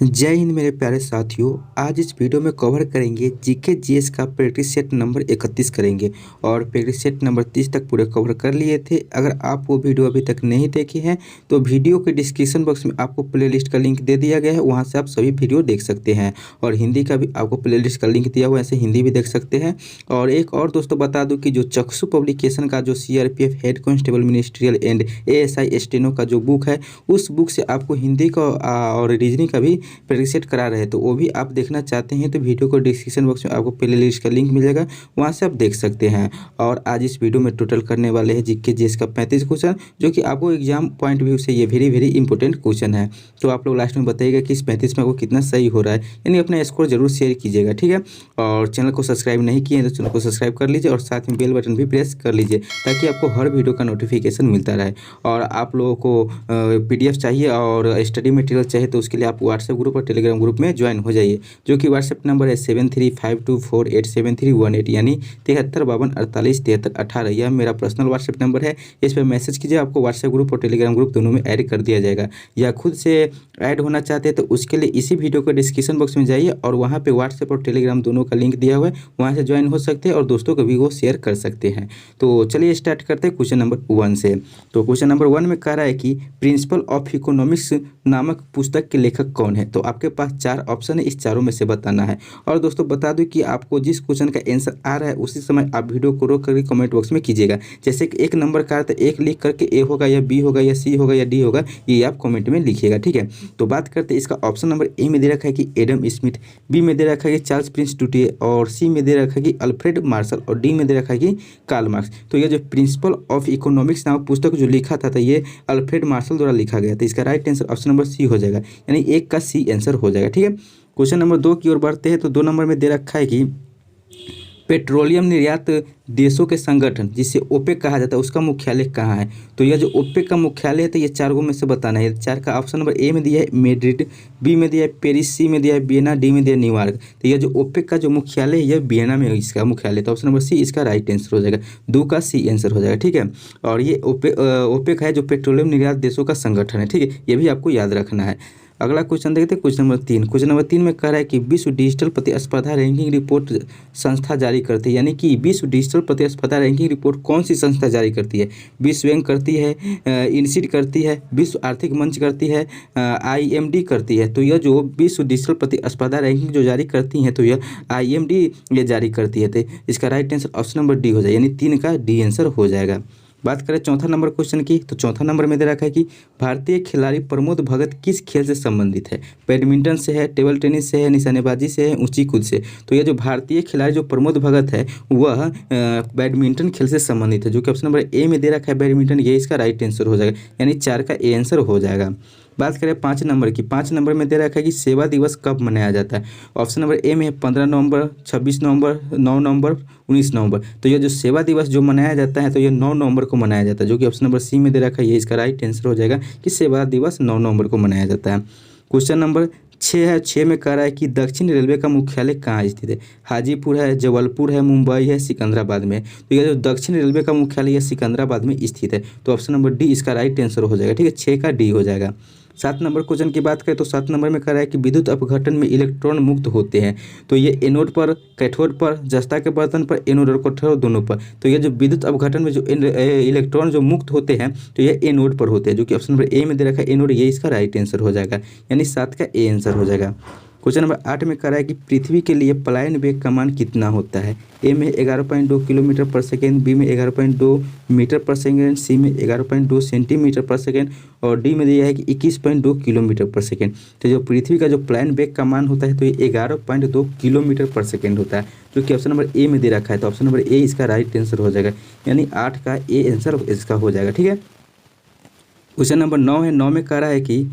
जय हिंद मेरे प्यारे साथियों। आज इस वीडियो में कवर करेंगे जीके जीएस का प्रैक्टिस सेट नंबर 31 करेंगे और प्रैक्टिस सेट नंबर 30 तक पूरे कवर कर लिए थे। अगर आप वो वीडियो अभी तक नहीं देखे हैं तो वीडियो के डिस्क्रिप्शन बॉक्स में आपको प्लेलिस्ट का लिंक दे दिया गया है, वहां से आप सभी वीडियो देख सकते हैं। और हिंदी का भी आपको प्लेलिस्ट का लिंक दिया हुआ है, ऐसे हिंदी भी देख सकते हैं। और एक और दोस्तों बता दूँ कि जो चक्षु पब्लिकेशन का जो CRPF head constable ministerial and ASI steno का जो बुक है, उस बुक से आपको हिंदी का और रीजनिंग का भी प्रैक्टिस सेट करा रहे हैं। तो वो भी आप देखना चाहते हैं तो वीडियो को डिस्क्रिप्शन बॉक्स में आपको प्ले लिस्ट का लिंक मिल जाएगा, वहाँ से आप देख सकते हैं। और आज इस वीडियो में टोटल करने वाले हैं जीके जीएस का 35 क्वेश्चन, जो कि आपको एग्जाम पॉइंट व्यू से ये वेरी इंपॉर्टेंट क्वेश्चन है। तो आप लोग लास्ट में बताइएगा कि इस 35 में आपको कितना सही हो रहा है, यानी अपना स्कोर जरूर शेयर कीजिएगा, ठीक है। और चैनल को सब्सक्राइब नहीं किए हैं तो चैनल को सब्सक्राइब कर लीजिए और साथ में बेल बटन भी प्रेस कर लीजिए, ताकि आपको हर वीडियो का नोटिफिकेशन मिलता रहे। और आप लोगों को PDF चाहिए और स्टडी मटेरियल चाहिए तो उसके लिए आप व्हाट्सएप ग्रुप और टेलीग्राम ग्रुप में ज्वाइन हो जाइए, जो कि व्हाट्सएप नंबर है 7352487318, यानी 7352487318। यह मेरा पर्सनल व्हाट्सएप नंबर है। इस पर मैसेज कीजिए, आपको व्हाट्सएप ग्रुप और टेलीग्राम ग्रुप दोनों में ऐड कर दिया जाएगा। या खुद से ऐड होना चाहते हैं तो उसके लिए इसी वीडियो को डिस्क्रिप्शन बॉक्स में जाइए और वहाँ पे व्हाट्सएप और टेलीग्राम दोनों का लिंक दिया हुआ है, वहाँ से ज्वाइन हो सकते हैं और दोस्तों को भी वो शेयर कर सकते हैं। तो चलिए स्टार्ट करते हैं क्वेश्चन नंबर 1 से। तो क्वेश्चन नंबर 1 में कह रहा है कि प्रिंसिपल ऑफ इकोनॉमिक्स नामक पुस्तक के लेखक कौन है। तो आपके पास 4 ऑप्शन है, इस चारों में से बताना है। और दोस्तों बता दूं कि आपको जिस क्वेश्चन का आंसर आ रहा है उसी समय आप वीडियो को रोक करके कमेंट बॉक्स में कीजिएगा। जैसे कि 1 नंबर का तो 1 लिख करके A होगा या B होगा या C होगा या D होगा, ये आप कमेंट में लिखिएगा, ठीक है। तो बात करते हैं इसका। ऑप्शन नंबर A में दे रखा है कि एडम स्मिथ, B में दे रखा है कि चार्ल्स प्रिंस टूटिए, और C में दे रखा है कि अल्फ्रेड मार्शल, और D में दे रखा है कि कार्ल मार्क्स। तो ये जो प्रिंसिपल ऑफ इकोनॉमिक्स नामक पुस्तक जो लिखा था ये अल्फ्रेड मार्शल द्वारा लिखा गया था। इसका right answer option number C हो जाएगा, यानी 1 का C आंसर हो जाएगा, ठीक है। क्वेश्चन नंबर 2 की ओर बढ़ते हैं। तो 2 नंबर में दे रखा है कि पेट्रोलियम निर्यात देशों के संगठन, जिसे ओपेक कहा जाता है, उसका मुख्यालय कहाँ है। तो यह जो ओपेक का मुख्यालय है तो ये 4 में से बताना है। 4 का ऑप्शन नंबर A में दिया है मैड्रिड, B में दिया है पेरिस, C में दिया है वियना, D में दिया है न्यूयॉर्क। तो यह जो ओपेक का जो मुख्यालय है यह वियना में इसका मुख्यालय, तो ऑप्शन नंबर C इसका राइट आंसर हो जाएगा, 2 का C आंसर हो जाएगा, ठीक है। और ये ओपेक है जो पेट्रोलियम निर्यात देशों का संगठन है, ठीक है, ये भी आपको याद रखना है। अगला क्वेश्चन देखते हैं, क्वेश्चन नंबर 3। क्वेश्चन नंबर 3 में कह रहा है कि विश्व डिजिटल प्रतिस्पर्धा रैंकिंग रिपोर्ट संस्था जारी करती है, यानी कि विश्व डिजिटल प्रतिस्पर्धा रैंकिंग रिपोर्ट कौन सी संस्था जारी करती है। विश्व बैंक करती है, इनसीड करती है, विश्व आर्थिक मंच करती है, IMD करती है। तो यह जो विश्व डिजिटल प्रतिस्पर्धा रैंकिंग जो जारी करती है तो यह IMD ये जारी करती है। तो इसका right answer option number D हो जाएगा, यानी 3 का D आंसर हो जाएगा। बात करें चौथा नंबर क्वेश्चन की, तो चौथा नंबर में दे रखा है कि भारतीय खिलाड़ी प्रमोद भगत किस खेल से संबंधित है। बैडमिंटन से है, टेबल टेनिस से है, निशानेबाजी से है, ऊंची कूद से। तो ये जो भारतीय खिलाड़ी जो प्रमोद भगत है वह बैडमिंटन खेल से संबंधित है, जो कि ऑप्शन नंबर A में दे रखा है बैडमिंटन, ये इसका राइट आंसर हो जाएगा, यानी 4 का A आंसर हो जाएगा। बात करें 5 नंबर की। 5 नंबर में दे रखा है कि सेवा दिवस कब मनाया जाता है। ऑप्शन नंबर A में है 15 नवंबर, 26 नवंबर, 9 नवंबर, 19 नवंबर। तो ये जो सेवा दिवस जो मनाया जाता है तो ये 9 नवंबर को मनाया जाता है, जो कि ऑप्शन नंबर C में दे रखा है, ये इसका राइट आंसर हो जाएगा कि सेवा दिवस 9 नवंबर को मनाया जाता है। क्वेश्चन नंबर 6 है। 6 में कह रहा है कि दक्षिण रेलवे का मुख्यालय कहाँ स्थित है। हाजीपुर है, जबलपुर है, मुंबई है, सिकंदराबाद में। तो यह जो दक्षिण रेलवे का मुख्यालय सिकंदराबाद में स्थित है, तो ऑप्शन नंबर D इसका राइट आंसर हो जाएगा, ठीक है, 6 का D हो जाएगा। 7 नंबर क्वेश्चन की बात करें तो 7 नंबर में कह रहा है कि विद्युत अपघटन में इलेक्ट्रॉन मुक्त होते हैं। तो ये एनोड पर, कैथोड पर, जस्ता के बर्तन पर, एनोड और कैथोड दोनों पर। तो ये जो विद्युत अपघटन में जो इलेक्ट्रॉन जो मुक्त होते हैं तो ये एनोड पर होते हैं, जो कि ऑप्शन नंबर A में दे रखा है एनोड, ये इसका राइट आंसर हो जाएगा, यानी 7 का A आंसर हो जाएगा। क्वेश्चन नंबर 8 में कह रहा है कि पृथ्वी के लिए पलायन वेग का मान कितना होता है। A में 11.2 किलोमीटर पर सेकेंड, B में 11.2 मीटर पर सेकेंड, C में 11.2 सेंटीमीटर पर सेकेंड, और D में दिया है कि 21.2 किलोमीटर पर सेकेंड। तो जो पृथ्वी का जो पलायन वेग का मान होता है तो ये 11.2 किलोमीटर पर सेकेंड होता है, जो कि ऑप्शन नंबर A में दे रखा है। तो ऑप्शन नंबर A इसका राइट आंसर हो जाएगा, यानी 8 का A आंसर इसका हो जाएगा, ठीक है। क्वेश्चन नंबर 9 है। 9 में कह रहा है कि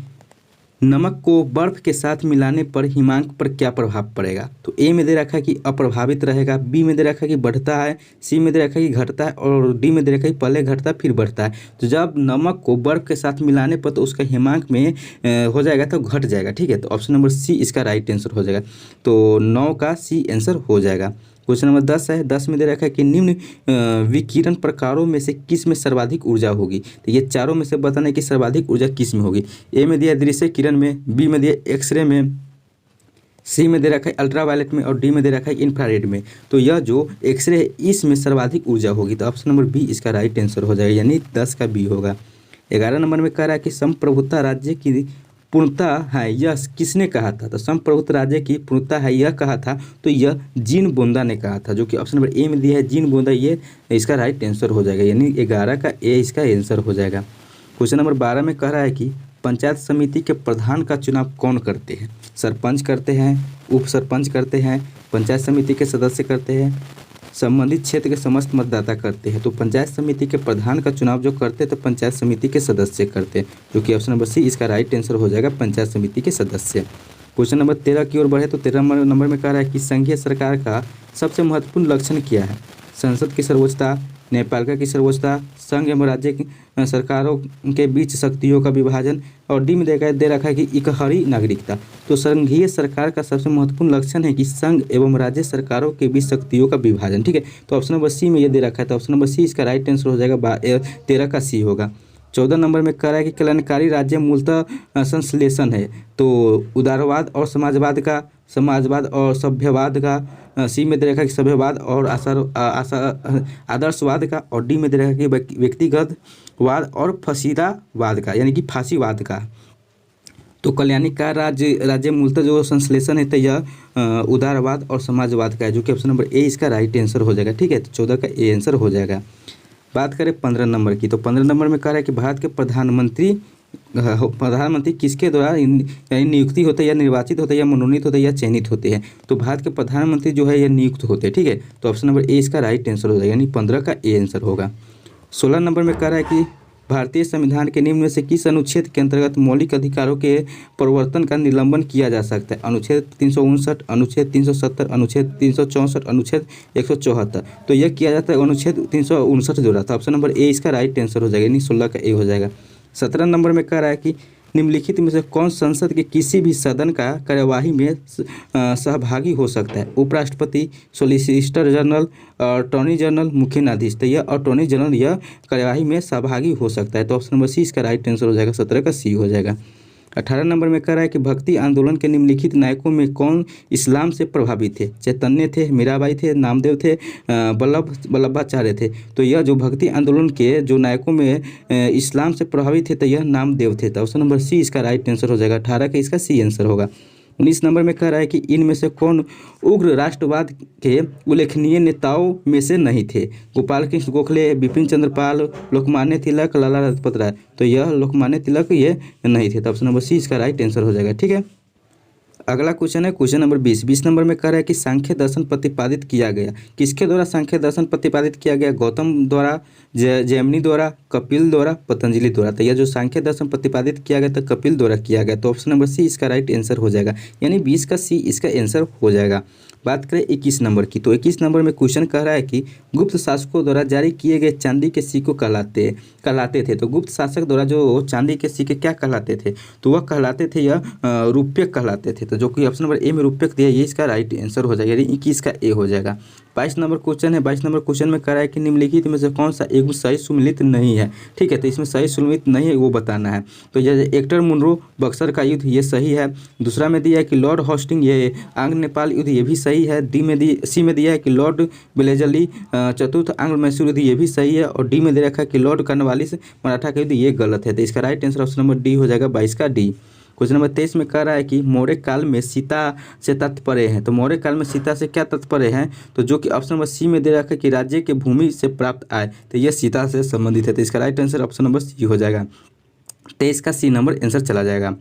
नमक को बर्फ के साथ मिलाने पर हिमांक पर क्या प्रभाव पड़ेगा। तो A में दे रखा है कि अप्रभावित रहेगा, B में दे रखा है कि बढ़ता है, C में दे रखा है कि घटता है, और D में दे रखा है कि पहले घटता है फिर बढ़ता है। तो जब नमक को बर्फ के साथ मिलाने पर तो उसका हिमांक में हो जाएगा तो घट जाएगा, ठीक है। तो ऑप्शन नंबर C इसका राइट आंसर हो जाएगा, तो 9 का C आंसर हो जाएगा। क्वेश्चन नंबर 10 है, 10 में दे रखा है कि निम्न विकिरण प्रकारों में से किस में सर्वाधिक ऊर्जा होगी। तो ये चारों में से बताना है कि सर्वाधिक ऊर्जा किस में होगी। ए में दिया दृश्य किरण में, बी में दिया एक्सरे में, सी में दे रखा है अल्ट्रावायलेट में और डी में दे रखा है इंफ्रारेड में। तो यह जो एक्सरे है इसमें सर्वाधिक ऊर्जा होगी। तो ऑप्शन नंबर बी इसका राइट आंसर हो जाएगा, यानी 10 का बी होगा। 11 नंबर में कह रहा है कि संप्रभुता राज्य की पूर्णता है यह किसने कहा था। तो संप्रभुता राज्य की पूर्णता है यह कहा था, तो यह जीन बोंदा ने कहा था, जो कि ऑप्शन नंबर ए में दिया है जीन बोंदा, ये इसका राइट आंसर हो जाएगा, यानी 11 का ए इसका आंसर हो जाएगा। क्वेश्चन नंबर 12 में कह रहा है कि पंचायत समिति के प्रधान का चुनाव कौन करते हैं। सरपंच करते हैं, उप सरपंच करते हैं, पंचायत समिति के सदस्य करते हैं, संबंधित क्षेत्र के समस्त मतदाता करते हैं। तो पंचायत समिति के प्रधान का चुनाव जो करते हैं तो पंचायत समिति के सदस्य करते हैं, जो कि ऑप्शन नंबर सी इसका राइट आंसर हो जाएगा, पंचायत समिति के सदस्य। क्वेश्चन नंबर 13 की ओर बढ़े तो 13 नंबर में कह रहा है कि संघीय सरकार का सबसे महत्वपूर्ण लक्षण क्या है। संसद की सर्वोच्चता, न्यायपालिका की सर्वोच्चता, संघ एवं राज्य की सरकारों के बीच शक्तियों का विभाजन, और डी में दे रखा है कि इकहरी नागरिकता। तो संघीय सरकार का सबसे महत्वपूर्ण लक्षण है कि संघ एवं राज्य सरकारों के बीच शक्तियों का विभाजन। ठीक है, तो ऑप्शन नंबर सी में ये दे रखा है, तो ऑप्शन नंबर सी इसका राइट आंसर हो जाएगा, 13 का सी होगा। 14 नंबर में कह रहा है कि कल्याणकारी राज्य मूलतः संश्लेषण है। तो उदारवाद और समाजवाद और सभ्यवाद का, सी में दे रखा है कि सभ्यवाद और आदर्शवाद का, और डी में दे रखा है कि व्यक्तिगतवाद और फसीदावाद का, यानी कि फांसीवाद का। तो कल्याणकारी राज्य मूलतः जो संश्लेषण है तो यह उदारवाद और समाजवाद का है, जो कि ऑप्शन नंबर ए इसका राइट आंसर हो जाएगा। ठीक है, तो 14 का ए आंसर हो जाएगा। बात करें 15 नंबर की, तो 15 नंबर में कह रहा है कि भारत के प्रधानमंत्री किसके द्वारा यानी नियुक्ति होते हैं, या निर्वाचित होते हैं, या मनोनीत होते हैं, या चयनित होते हैं। तो भारत के प्रधानमंत्री जो है ये नियुक्त होते हैं। ठीक है, तो ऑप्शन नंबर ए इसका राइट आंसर हो जाएगा, यानी 15 का ए आंसर होगा। 16 नंबर में कह रहा है कि भारतीय संविधान के निम्न में से किस अनुच्छेद के अंतर्गत मौलिक अधिकारों के प्रवर्तन का निलंबन किया जा सकता है। अनुच्छेद 359, अनुच्छेद 370, अनुच्छेद 364, अनुच्छेद 174। तो यह किया जाता है अनुच्छेद 359 द्वारा। तो ऑप्शन नंबर ए इसका राइट आंसर हो जाएगा, यानी 16 का ए हो जाएगा। 17 नंबर में कह रहा है कि निम्नलिखित में से कौन संसद के किसी भी सदन का कार्यवाही में सहभागी हो सकता है। उपराष्ट्रपति, सॉलिसिटर जनरल, अटॉर्नी जनरल, मुख्य न्यायाधीश। तो यह अटॉर्नी जनरल यह कार्यवाही में सहभागी हो सकता है। तो ऑप्शन नंबर सी इसका राइट आंसर हो जाएगा, 17 का सी हो जाएगा। 18 नंबर में कह रहा है कि भक्ति आंदोलन के निम्नलिखित नायकों में कौन इस्लाम से प्रभावित थे। चैतन्य थे, मीराबाई थे, नामदेव थे, वल्लभाचार्य थे। तो यह जो भक्ति आंदोलन के जो नायकों में इस्लाम से प्रभावित थे तो यह नामदेव थे। तो ऑप्शन नंबर सी इसका राइट आंसर हो जाएगा, 18 का इसका सी आंसर होगा। 19 नंबर में कह रहा है कि इनमें से कौन उग्र राष्ट्रवाद के उल्लेखनीय नेताओं में से नहीं थे। गोपाल कृष्ण गोखले, बिपिन चंद्र पाल, लोकमान्य तिलक, लाला लाजपत राय। तो यह लोकमान्य तिलक ये नहीं थे। तो ऑप्शन नंबर सी इसका राइट आंसर हो जाएगा। ठीक है, अगला क्वेश्चन है क्वेश्चन नंबर 20। 20 नंबर में कह रहा है कि सांख्य दर्शन प्रतिपादित किया गया। किसके द्वारा सांख्य दर्शन प्रतिपादित किया गया। गौतम द्वारा, जैमिनी द्वारा, कपिल द्वारा, पतंजलि द्वारा। तो यह जो सांख्य दर्शन प्रतिपादित किया गया तो कपिल द्वारा किया गया। तो ऑप्शन नंबर सी इसका राइट आंसर हो जाएगा, यानी 20 का सी इसका आंसर हो जाएगा। बात करें 21 नंबर की, तो 21 नंबर में क्वेश्चन कह रहा है कि गुप्त शासकों द्वारा जारी किए गए चांदी के सिक्कों कहलाते थे। तो गुप्त शासक द्वारा जो चांदी के सिक्के क्या कहलाते थे, तो वह कहलाते थे यह रुपये कहलाते थे। तो जो कि ऑप्शन नंबर ए में रुपये दिया, ये इसका राइट आंसर हो जाएगा, यानी 21 का ए हो जाएगा। 22 नंबर क्वेश्चन है। 22 नंबर क्वेश्चन में कह रहा है कि निम्नलिखित में से कौन सा एक सही सुमेलित नहीं है। ठीक है, तो इसमें सही सुमेलित नहीं है वो बताना है। तो यह एक्टर मुनरो बक्सर का युद्ध ये सही है। दूसरा में दिया है कि लॉर्ड होस्टिंग ये आंग्ल नेपाल युद्ध ये भी सही है। सी में दिया है कि लॉर्ड बेलेजली चतुर्थ आंग्ल मैसूर युद्ध ये भी सही है। और डी में दे रखा है कि लॉर्ड कॉर्नवालिस मराठा का युद्ध ये गलत है। तो इसका right answer option number D हो जाएगा, 22 का डी। क्वेश्चन नंबर 23 में कह रहा है कि मौर्य काल में सीता से तात्पर्य है। तो मौर्य काल में सीता से क्या तात्पर्य है, तो जो कि ऑप्शन नंबर सी में दे रखा है कि राज्य के भूमि से प्राप्त आय। तो यह सीता से संबंधित है। तो इसका right answer option number C हो जाएगा, 23 का सी नंबर आंसर चला जाएगा।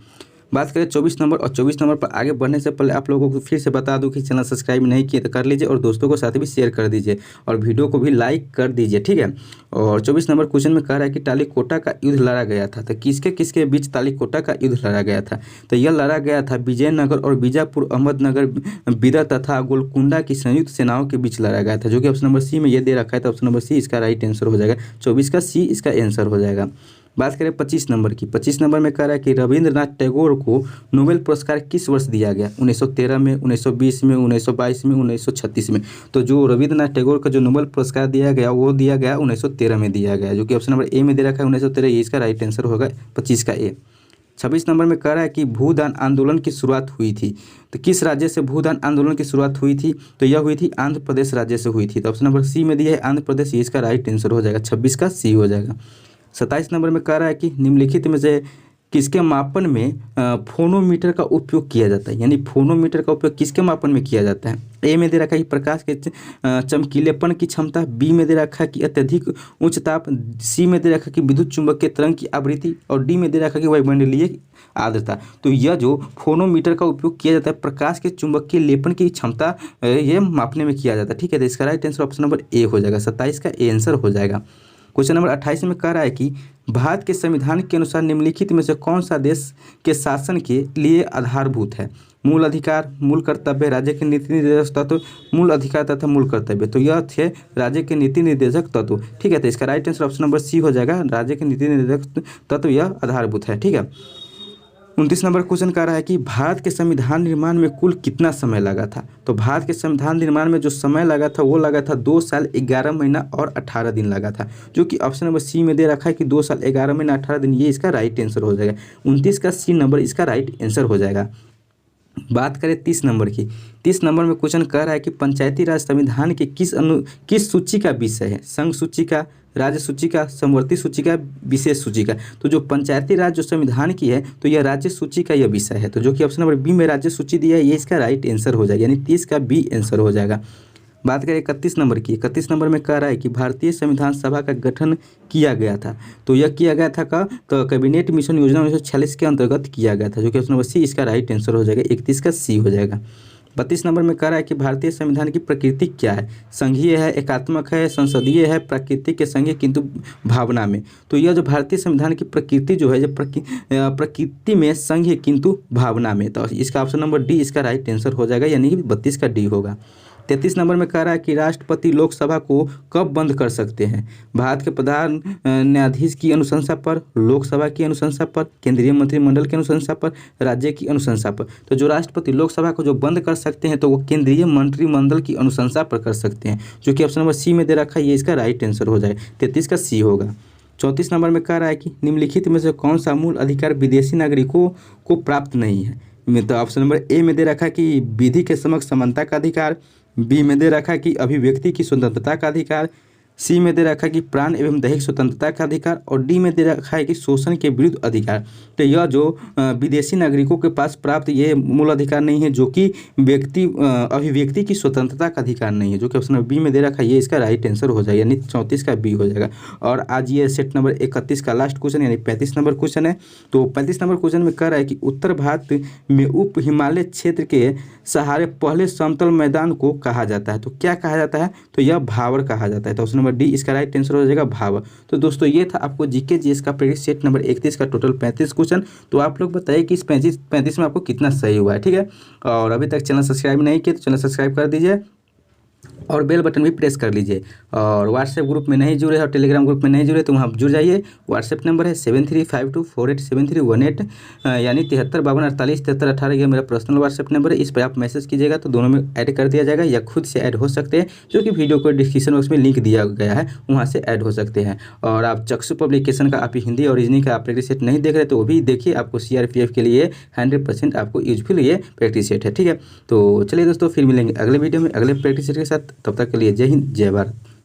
बात करें 24 नंबर, और 24 नंबर पर आगे बढ़ने से पहले आप लोगों को फिर से बता दूं कि चैनल सब्सक्राइब नहीं किए तो कर लीजिए, और दोस्तों को साथ भी शेयर कर दीजिए, और वीडियो को भी लाइक कर दीजिए। ठीक है, और 24 नंबर क्वेश्चन में कह रहा है कि तालीकोटा का युद्ध लड़ा गया था। तो किसके किसके बीच तालीकोटा का युद्ध लड़ा गया था, तो यह लड़ा गया था विजयनगर और बीजापुर, अहमदनगर, बीदर तथा गोलकुंडा की संयुक्त सेनाओं के बीच लड़ा गया था, जो कि ऑप्शन नंबर सी में ये दे रखा है। तो ऑप्शन नंबर सी इसका राइट आंसर हो जाएगा, 24 का सी इसका आंसर हो जाएगा। बात करें 25 नंबर की, 25 नंबर में कह रहा है कि रविंद्रनाथ टैगोर को नोबेल पुरस्कार किस वर्ष दिया गया? 1913 में, 1920 में, 1922 में, 1936 में। तो जो रविंद्रनाथ टैगोर का जो नोबेल पुरस्कार दिया गया वो दिया गया 1913 में दिया गया, जो कि ऑप्शन नंबर ए में दे रखा है 1913। ये इसका राइट आंसर होगा 25 का ए। 26 नंबर में कह रहा है कि भूदान आंदोलन की शुरुआत हुई थी, तो किस राज्य से भूदान आंदोलन की शुरुआत हुई थी? तो यह हुई थी आंध्र प्रदेश राज्य से हुई थी। तो ऑप्शन नंबर सी में दिया है आंध्र प्रदेश, ये इसका राइट आंसर हो जाएगा, 26 का सी हो जाएगा। 27 नंबर में कह रहा है कि निम्नलिखित में से किसके मापन में फोनोमीटर का उपयोग किया जाता है, यानी फोनोमीटर का उपयोग किसके मापन में किया जाता है? ए में दे रखा है कि प्रकाश के चमकीलेपन की क्षमता, बी में दे रखा है कि अत्यधिक उच्च ताप, सी में दे रखा है कि विद्युत चुंबकीय तरंग की आवृत्ति, और डी में दे रखा है कि वायुमंडलीय आर्द्रता। तो यह जो फोनोमीटर का उपयोग किया जाता है प्रकाश के चुंबकीय लेपन की क्षमता ये मापने में किया जाता है, ठीक है। तो इसका right answer option number A हो जाएगा, 27 का ए आंसर हो जाएगा। क्वेश्चन नंबर 28 में कह रहा है कि भारत के संविधान के अनुसार निम्नलिखित में से कौन सा देश के शासन के लिए आधारभूत है? मूल अधिकार, मूल कर्तव्य, राज्य के नीति निर्देशक तत्व, मूल अधिकार तथा मूल कर्तव्य। तो यह थे राज्य के नीति निर्देशक तत्व, ठीक है। तो इसका right answer option number C हो जाएगा, राज्य के नीति निर्देशक तत्व यह आधारभूत है, ठीक है। 29 नंबर क्वेश्चन कह रहा है कि भारत के संविधान निर्माण में कुल कितना समय लगा था? तो भारत के संविधान निर्माण में जो समय लगा था वो लगा था 2 साल 11 महीना और 18 दिन लगा था, जो कि ऑप्शन नंबर सी में दे रखा है कि 2 साल 11 महीना 18 दिन, ये इसका राइट आंसर हो जाएगा। 29 का सी नंबर इसका राइट आंसर हो जाएगा। बात करें 30 नंबर की, 30 नंबर में क्वेश्चन कह रहा है कि पंचायती राज संविधान के किस सूची का विषय है? संघ सूची का, राज्य सूची का, समवर्ती सूची का, विशेष सूची का। तो जो पंचायती राज जो संविधान की है तो यह राज्य सूची का यह विषय है, तो जो कि ऑप्शन नंबर बी में राज्य सूची दिया है, ये इसका राइट आंसर हो जाएगा, यानी 30 का बी आंसर हो जाएगा। बात करें 31 नंबर की, 31 नंबर में कह रहा है कि भारतीय संविधान सभा का गठन किया गया था, तो यह किया गया था का तो कैबिनेट मिशन योजना 1946 के अंतर्गत किया गया था, जो कि ऑप्शन नंबर सी इसका राइट आंसर हो जाएगा, 31 का सी हो जाएगा। 32 नंबर में कह रहा है कि भारतीय संविधान की प्रकृति क्या है? संघीय है, एकात्मक है, संसदीय है, प्राकृतिक के संघीय किंतु भावना में। तो यह जो भारतीय संविधान की प्रकृति जो है जो प्रकृति में संघीय किंतु भावना में, तो इसका ऑप्शन नंबर डी इसका राइट आंसर हो जाएगा, यानी कि 32 का डी होगा। 33 नंबर में कह रहा है कि राष्ट्रपति लोकसभा को कब बंद कर सकते हैं? भारत के प्रधान न्यायाधीश की अनुशंसा पर, लोकसभा की अनुशंसा पर, केंद्रीय मंत्रिमंडल की अनुशंसा पर, राज्य की अनुशंसा पर। तो जो राष्ट्रपति लोकसभा को जो बंद कर सकते हैं तो वो केंद्रीय मंत्रिमंडल की अनुशंसा पर कर सकते हैं, जो कि ऑप्शन नंबर सी में दे रखा है, ये इसका राइट आंसर हो जाए, 33 का सी होगा। 34 नंबर में कह रहा है कि निम्नलिखित में से कौन सा मूल अधिकार विदेशी नागरिकों को प्राप्त नहीं है? तो ऑप्शन नंबर ए में दे रखा है कि विधि के समक्ष समानता का अधिकार, बी में दे रखा है कि अभिव्यक्ति की स्वतंत्रता का अधिकार, सी में दे रखा है कि प्राण एवं दैहिक स्वतंत्रता का अधिकार, और डी में दे रखा है कि शोषण के विरुद्ध अधिकार। तो यह जो विदेशी नागरिकों के पास प्राप्त ये मूल अधिकार नहीं है, जो कि अभिव्यक्ति की स्वतंत्रता का अधिकार नहीं है, जो कि ऑप्शन बी में दे रखा है, ये इसका राइट आंसर हो जाएगा, यानी 34 का बी हो जाएगा। और आज ये सेट नंबर 31 का लास्ट क्वेश्चन यानी 35 नंबर क्वेश्चन है। तो 35 नंबर क्वेश्चन में कह रहा है कि उत्तर भारत में उप हिमालय क्षेत्र के सहारे पहले समतल मैदान को कहा जाता है, तो क्या कहा जाता है? तो यह भावर कहा जाता है, तो ऑप्शन नंबर डी इसका राइट आंसर हो जाएगा, भावर। तो दोस्तों ये था आपको जीके जीएस का प्रैक्टिस सेट नंबर 31 का टोटल 35 क्वेश्चन। तो आप लोग बताइए कि इस 35 में आपको कितना सही हुआ है, ठीक है। और अभी तक चैनल सब्सक्राइब नहीं किया तो चैनल सब्सक्राइब कर दीजिए और बेल बटन भी प्रेस कर लीजिए। और व्हाट्सएप ग्रुप में नहीं जुड़े और टेलीग्राम ग्रुप में नहीं जुड़े तो वहाँ जुड़ जाइए। व्हाट्सएप नंबर है 7352487318, यानी 7352487318, यह मेरा पर्सनल व्हाट्सएप नंबर है। इस पर आप मैसेज कीजिएगा तो दोनों में ऐड कर दिया जाएगा, या खुद से ऐड हो सकते हैं, जो कि वीडियो को डिस्क्रिप्शन बॉक्स में लिंक दिया गया है, वहाँ से ऐड हो सकते हैं। और आप चक्षु पब्लिकेशन का आप हिंदी और रीजनिंग का आप प्रैक्टिस सेट नहीं देख रहे तो वो भी देखिए, आपको CRPF के लिए 100% आपको यूजफुल ये प्रैक्टिस सेट है, ठीक है। तो चलिए दोस्तों फिर मिलेंगे अगले वीडियो में अगले प्रैक्टिस सेट के साथ, तब तक के लिए जय हिंद जय भारत।